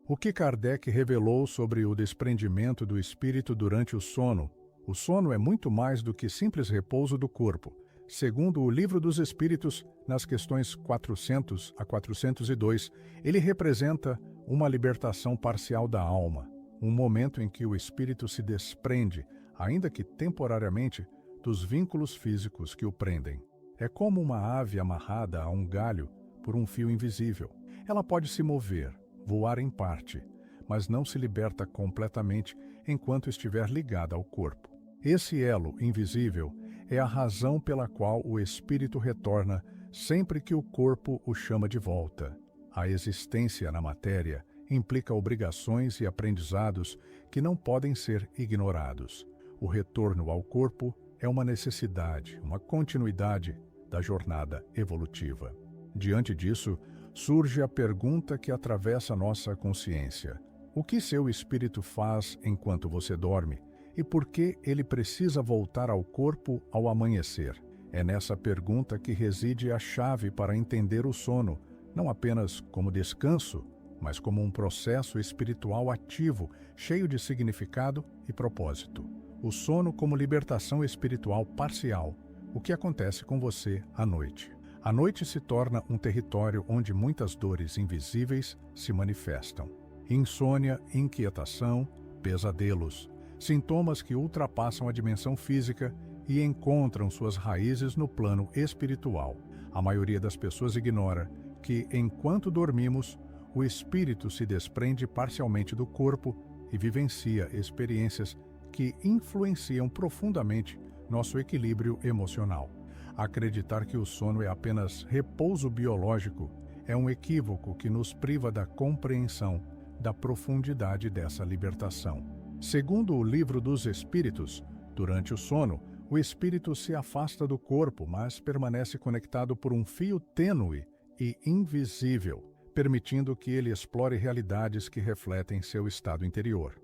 O que Kardec revelou sobre o desprendimento do espírito durante o sono? O sono é muito mais do que simples repouso do corpo. Segundo o Livro dos Espíritos, nas questões 400 a 402, ele representa uma libertação parcial da alma, um momento em que o espírito se desprende, ainda que temporariamente, dos vínculos físicos que o prendem. É como uma ave amarrada a um galho por um fio invisível. Ela pode se mover, voar em parte, mas não se liberta completamente enquanto estiver ligada ao corpo. Esse elo invisível é a razão pela qual o espírito retorna sempre que o corpo o chama de volta. A existência na matéria implica obrigações e aprendizados que não podem ser ignorados. O retorno ao corpo é uma necessidade, uma continuidade da jornada evolutiva. Diante disso, surge a pergunta que atravessa nossa consciência: o que seu espírito faz enquanto você dorme? E por que ele precisa voltar ao corpo ao amanhecer? É nessa pergunta que reside a chave para entender o sono, não apenas como descanso, mas como um processo espiritual ativo, cheio de significado e propósito. O sono como libertação espiritual parcial. O que acontece com você à noite? A noite se torna um território onde muitas dores invisíveis se manifestam. Insônia, inquietação, pesadelos. Sintomas que ultrapassam a dimensão física e encontram suas raízes no plano espiritual. A maioria das pessoas ignora que, enquanto dormimos, o espírito se desprende parcialmente do corpo e vivencia experiências que influenciam profundamente nosso equilíbrio emocional. Acreditar que o sono é apenas repouso biológico é um equívoco que nos priva da compreensão da profundidade dessa libertação. Segundo o Livro dos Espíritos, durante o sono, o espírito se afasta do corpo, mas permanece conectado por um fio tênue e invisível, permitindo que ele explore realidades que refletem seu estado interior.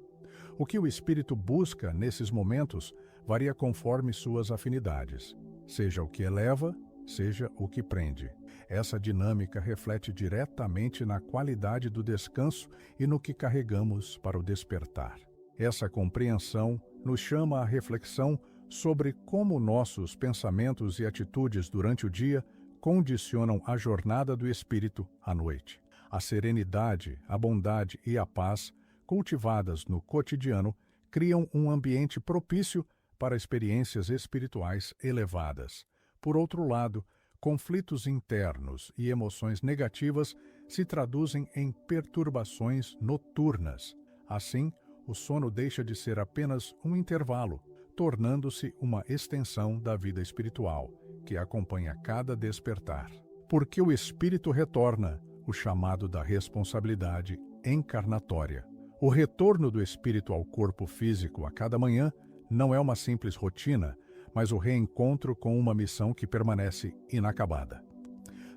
O que o espírito busca nesses momentos varia conforme suas afinidades, seja o que eleva, seja o que prende. Essa dinâmica reflete diretamente na qualidade do descanso e no que carregamos para o despertar. Essa compreensão nos chama à reflexão sobre como nossos pensamentos e atitudes durante o dia condicionam a jornada do espírito à noite. A serenidade, a bondade e a paz, cultivadas no cotidiano, criam um ambiente propício para experiências espirituais elevadas. Por outro lado, conflitos internos e emoções negativas se traduzem em perturbações noturnas. Assim, o sono deixa de ser apenas um intervalo, tornando-se uma extensão da vida espiritual, que acompanha cada despertar. Porque o espírito retorna, o chamado da responsabilidade encarnatória. O retorno do espírito ao corpo físico a cada manhã não é uma simples rotina, mas o reencontro com uma missão que permanece inacabada.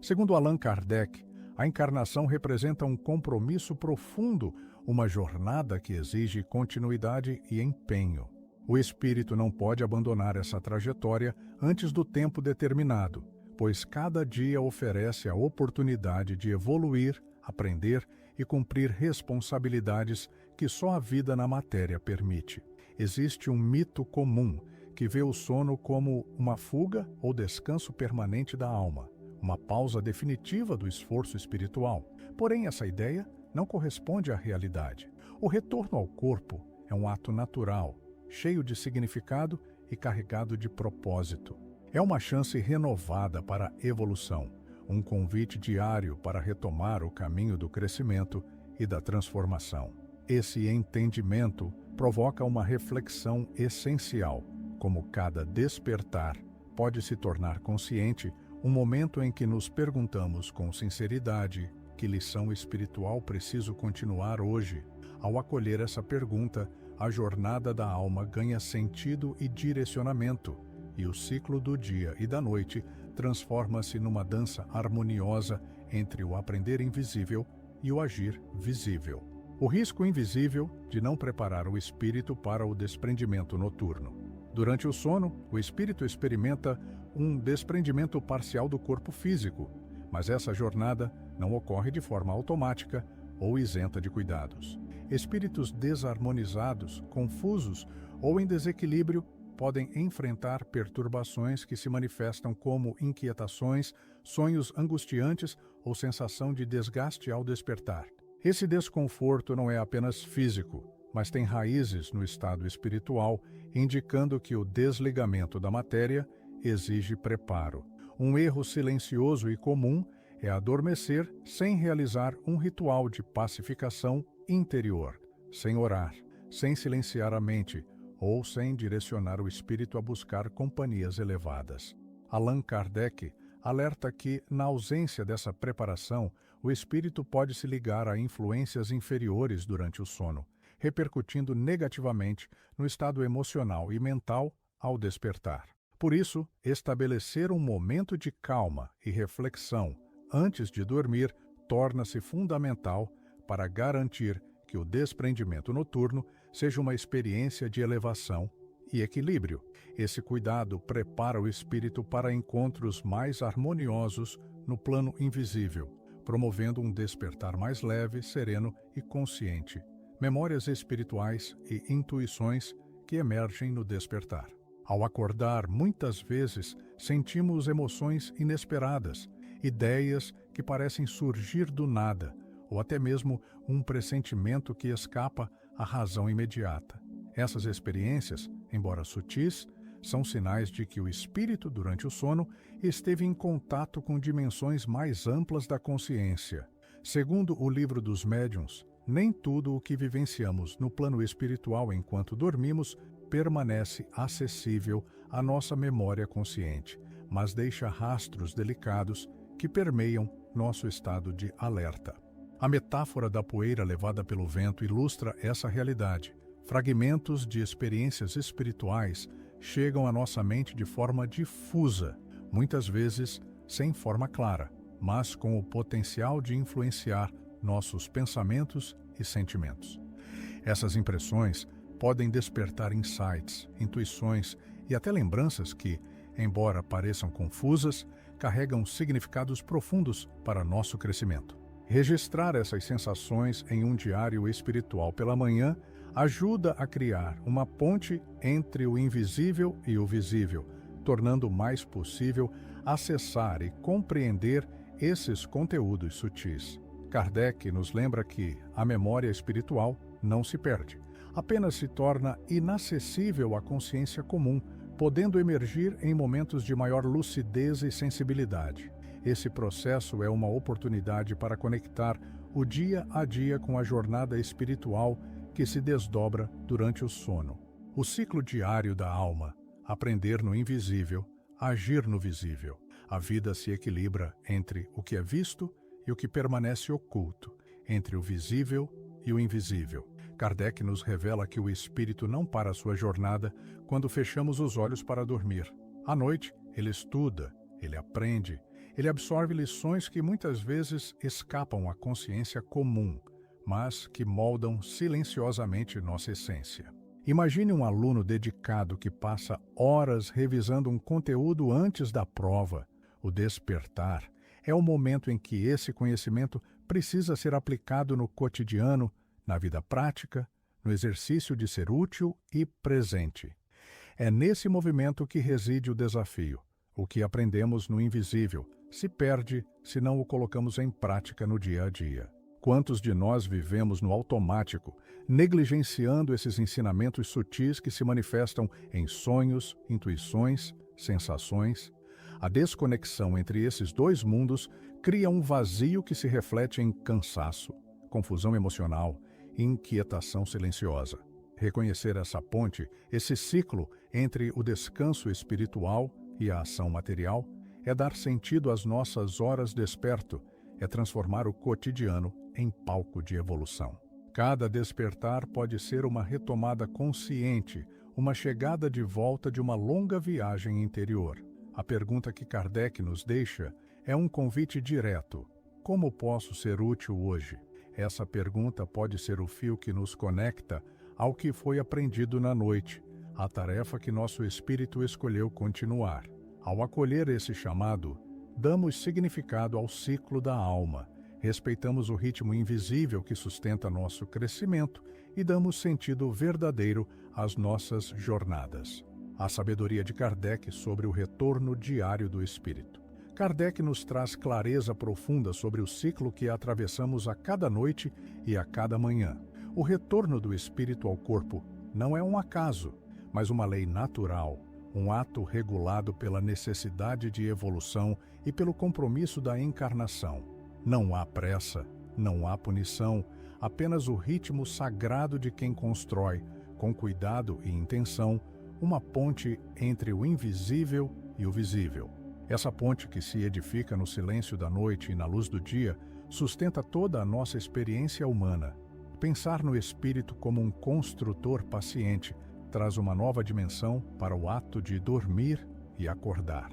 Segundo Allan Kardec, a encarnação representa um compromisso profundo, uma jornada que exige continuidade e empenho. O espírito não pode abandonar essa trajetória antes do tempo determinado, pois cada dia oferece a oportunidade de evoluir, aprender e cumprir responsabilidades que só a vida na matéria permite. Existe um mito comum que vê o sono como uma fuga ou descanso permanente da alma, uma pausa definitiva do esforço espiritual. Porém, essa ideia não corresponde à realidade. O retorno ao corpo é um ato natural, cheio de significado e carregado de propósito. É uma chance renovada para a evolução, um convite diário para retomar o caminho do crescimento e da transformação. Esse entendimento provoca uma reflexão essencial, como cada despertar pode se tornar consciente, um momento em que nos perguntamos com sinceridade: que lição espiritual preciso continuar hoje? Ao acolher essa pergunta, a jornada da alma ganha sentido e direcionamento, e o ciclo do dia e da noite transforma-se numa dança harmoniosa entre o aprender invisível e o agir visível. O risco invisível de não preparar o espírito para o desprendimento noturno. Durante o sono, o espírito experimenta um desprendimento parcial do corpo físico, mas essa jornada não ocorre de forma automática, ou isenta de cuidados. Espíritos desarmonizados, confusos ou em desequilíbrio podem enfrentar perturbações que se manifestam como inquietações, sonhos angustiantes ou sensação de desgaste ao despertar. Esse desconforto não é apenas físico, mas tem raízes no estado espiritual, indicando que o desligamento da matéria exige preparo. Um erro silencioso e comum é adormecer sem realizar um ritual de pacificação interior, sem orar, sem silenciar a mente ou sem direcionar o espírito a buscar companhias elevadas. Allan Kardec alerta que, na ausência dessa preparação, o espírito pode se ligar a influências inferiores durante o sono, repercutindo negativamente no estado emocional e mental ao despertar. Por isso, estabelecer um momento de calma e reflexão antes de dormir torna-se fundamental para garantir que o desprendimento noturno seja uma experiência de elevação e equilíbrio. Esse cuidado prepara o espírito para encontros mais harmoniosos no plano invisível, promovendo um despertar mais leve, sereno e consciente. Memórias espirituais e intuições que emergem no despertar. Ao acordar, muitas vezes, sentimos emoções inesperadas, ideias que parecem surgir do nada, ou até mesmo um pressentimento que escapa à razão imediata. Essas experiências, embora sutis, são sinais de que o espírito, durante o sono, esteve em contato com dimensões mais amplas da consciência. Segundo o Livro dos Médiuns, nem tudo o que vivenciamos no plano espiritual enquanto dormimos permanece acessível à nossa memória consciente, mas deixa rastros delicados que permeiam nosso estado de alerta. A metáfora da poeira levada pelo vento ilustra essa realidade. Fragmentos de experiências espirituais chegam à nossa mente de forma difusa, muitas vezes sem forma clara, mas com o potencial de influenciar nossos pensamentos e sentimentos. Essas impressões podem despertar insights, intuições e até lembranças que, embora pareçam confusas, carregam significados profundos para nosso crescimento. Registrar essas sensações em um diário espiritual pela manhã ajuda a criar uma ponte entre o invisível e o visível, tornando mais possível acessar e compreender esses conteúdos sutis. Kardec nos lembra que a memória espiritual não se perde, apenas se torna inacessível à consciência comum, podendo emergir em momentos de maior lucidez e sensibilidade. Esse processo é uma oportunidade para conectar o dia a dia com a jornada espiritual que se desdobra durante o sono. O ciclo diário da alma, aprender no invisível, agir no visível. A vida se equilibra entre o que é visto e o que permanece oculto, entre o visível e o invisível. Kardec nos revela que o espírito não para sua jornada quando fechamos os olhos para dormir. À noite, ele estuda, ele aprende, ele absorve lições que muitas vezes escapam à consciência comum, mas que moldam silenciosamente nossa essência. Imagine um aluno dedicado que passa horas revisando um conteúdo antes da prova. O despertar é o momento em que esse conhecimento precisa ser aplicado no cotidiano, na vida prática, no exercício de ser útil e presente. É nesse movimento que reside o desafio. O que aprendemos no invisível se perde se não o colocamos em prática no dia a dia. Quantos de nós vivemos no automático, negligenciando esses ensinamentos sutis que se manifestam em sonhos, intuições, sensações? A desconexão entre esses dois mundos cria um vazio que se reflete em cansaço, confusão emocional e inquietação silenciosa. Reconhecer essa ponte, esse ciclo entre o descanso espiritual e a ação material, é dar sentido às nossas horas desperto, é transformar o cotidiano em palco de evolução. Cada despertar pode ser uma retomada consciente, uma chegada de volta de uma longa viagem interior. A pergunta que Kardec nos deixa é um convite direto. Como posso ser útil hoje? Essa pergunta pode ser o fio que nos conecta ao que foi aprendido na noite, a tarefa que nosso espírito escolheu continuar. Ao acolher esse chamado, damos significado ao ciclo da alma, respeitamos o ritmo invisível que sustenta nosso crescimento e damos sentido verdadeiro às nossas jornadas. A sabedoria de Kardec sobre o retorno diário do espírito. Kardec nos traz clareza profunda sobre o ciclo que atravessamos a cada noite e a cada manhã. O retorno do espírito ao corpo não é um acaso, mas uma lei natural, um ato regulado pela necessidade de evolução e pelo compromisso da encarnação. Não há pressa, não há punição, apenas o ritmo sagrado de quem constrói, com cuidado e intenção, uma ponte entre o invisível e o visível. Essa ponte que se edifica no silêncio da noite e na luz do dia sustenta toda a nossa experiência humana. Pensar no espírito como um construtor paciente traz uma nova dimensão para o ato de dormir e acordar.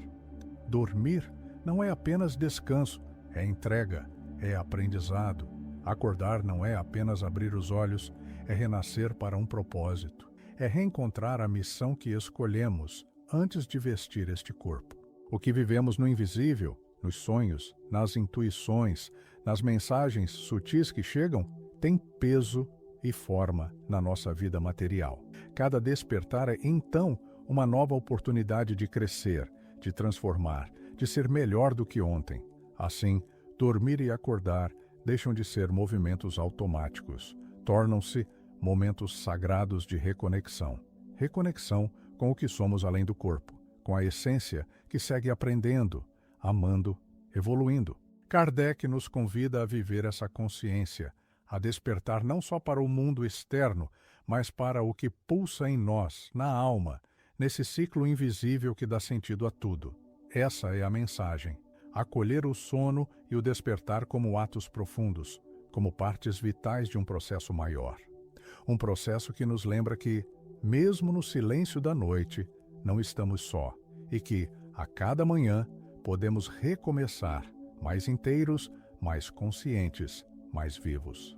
Dormir não é apenas descanso, é entrega, é aprendizado. Acordar não é apenas abrir os olhos, é renascer para um propósito. É reencontrar a missão que escolhemos antes de vestir este corpo. O que vivemos no invisível, nos sonhos, nas intuições, nas mensagens sutis que chegam, tem peso e forma na nossa vida material. Cada despertar é, então, uma nova oportunidade de crescer, de transformar, de ser melhor do que ontem. Assim, dormir e acordar deixam de ser movimentos automáticos, tornam-se momentos sagrados de reconexão. Reconexão com o que somos além do corpo, com a essência que segue aprendendo, amando, evoluindo. Kardec nos convida a viver essa consciência, a despertar não só para o mundo externo, mas para o que pulsa em nós, na alma, nesse ciclo invisível que dá sentido a tudo. Essa é a mensagem. Acolher o sono e o despertar como atos profundos, como partes vitais de um processo maior. Um processo que nos lembra que, mesmo no silêncio da noite, não estamos só e que, a cada manhã, podemos recomeçar, mais inteiros, mais conscientes, mais vivos.